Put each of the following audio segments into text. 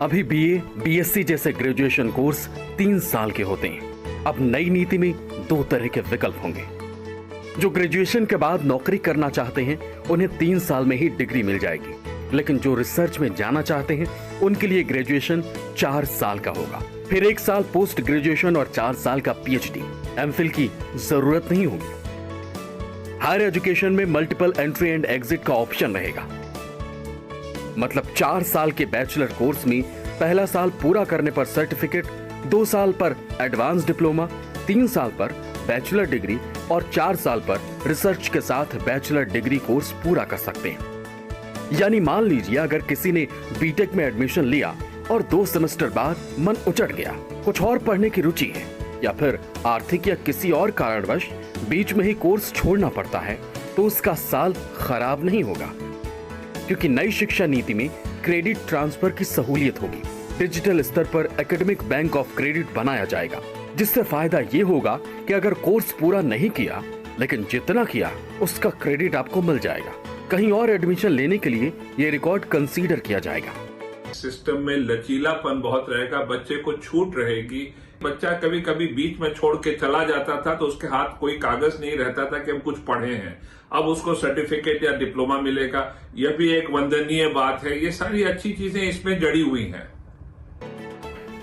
अभी BA, BSc जैसे graduation course 3 साल के होते हैं। अब नई नीति में 2 तरह के विकल्प होंगे। जो ग्रेजुएशन के बाद नौकरी करना चाहते हैं उन्हें 3 साल में ही डिग्री मिल जाएगी, लेकिन जो रिसर्च में जाना चाहते हैं उनके लिए ग्रेजुएशन 4 साल का होगा। फिर 1 साल पोस्ट ग्रेजुएशन और 4 साल का पीएचडी, एमफिल की जरूरत नहीं होगी। हायर एजुकेशन में मल्टीपल एंट्री एंड एग्जिट का ऑप्शन रहेगा। मतलब 4 साल के बैचलर कोर्स में पहला साल पूरा करने पर सर्टिफिकेट, 2 साल पर एडवांस डिप्लोमा, 3 साल पर बैचलर डिग्री और 4 साल पर रिसर्च के साथ बैचलर डिग्री कोर्स पूरा कर सकते हैं। यानी मान लीजिए अगर किसी ने बीटेक में एडमिशन लिया और 2 सेमेस्टर बाद मन उचट गया, कुछ और पढ़ने की रुचि है, या फिर आर्थिक या किसी और कारणवश बीच में ही कोर्स छोड़ना पड़ता है, तो उसका साल खराब नहीं होगा, क्योंकि नई शिक्षा नीति में क्रेडिट ट्रांसफर की सहूलियत होगी। डिजिटल स्तर पर एकेडमिक बैंक ऑफ क्रेडिट बनाया जाएगा, जिससे फायदा ये होगा कि अगर कोर्स पूरा नहीं किया लेकिन जितना किया उसका क्रेडिट आपको मिल जाएगा। कहीं और एडमिशन लेने के लिए ये रिकॉर्ड कंसीडर किया जाएगा। सिस्टम में लचीलापन बहुत रहेगा, बच्चे को छूट रहेगी। बच्चा कभी कभी बीच में छोड़ के चला जाता था तो उसके हाथ कोई कागज नहीं रहता था कि हम कुछ पढ़े हैं, अब उसको सर्टिफिकेट या डिप्लोमा मिलेगा। यह भी एक वंदनीय बात है। ये सारी अच्छी चीजें इसमें जड़ी हुई हैं।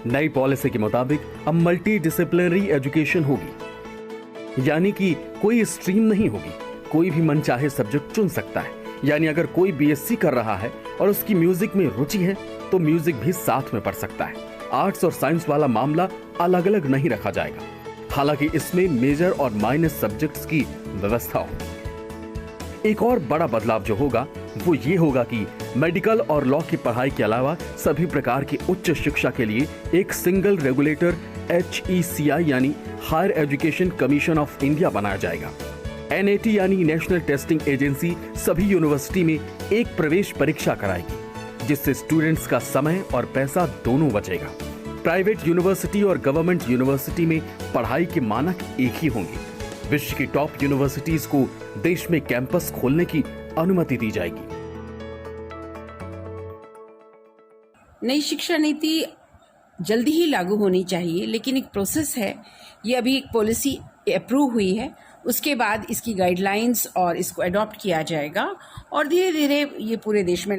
नई पॉलिसी के मुताबिक अब मल्टी डिसिप्लिनरी एजुकेशन होगी, यानी कि कोई स्ट्रीम नहीं होगी, कोई भी मनचाहे सब्जेक्ट चुन सकता है। यानी अगर कोई बीएससी कर रहा है और उसकी म्यूजिक में रुचि है तो म्यूजिक भी साथ में पढ़ सकता है। आर्ट्स और साइंस वाला मामला अलग अलग नहीं रखा जाएगा, हालांकि इसमें मेजर और माइनर सब्जेक्ट्स की व्यवस्था होगी। एक और बड़ा बदलाव जो होगा वो ये होगा कि मेडिकल और लॉ की पढ़ाई के अलावा सभी प्रकार की उच्च शिक्षा के लिए एक सिंगल रेगुलेटर HECI यानी higher education commission of India बनाया जाएगा। NAT यानी नेशनल टेस्टिंग एजेंसी सभी यूनिवर्सिटी में एक प्रवेश परीक्षा कराएगी, जिससे स्टूडेंट्स का समय और पैसा दोनों बचेगा। प्राइवेट यूनिवर्सिटी और गवर्नमेंट यूनिवर्सिटी में पढ़ाई के मानक एक ही होंगे। विश्व की टॉप यूनिवर्सिटीज को देश में कैंपस खोलने की अनुमति दी जाएगी। नई शिक्षा नीति जल्दी ही लागू होनी चाहिए, लेकिन एक प्रोसेस है। ये अभी एक पॉलिसी अप्रूव हुई है, उसके बाद इसकी गाइडलाइंस और इसको अडॉप्ट किया जाएगा और धीरे धीरे ये पूरे देश में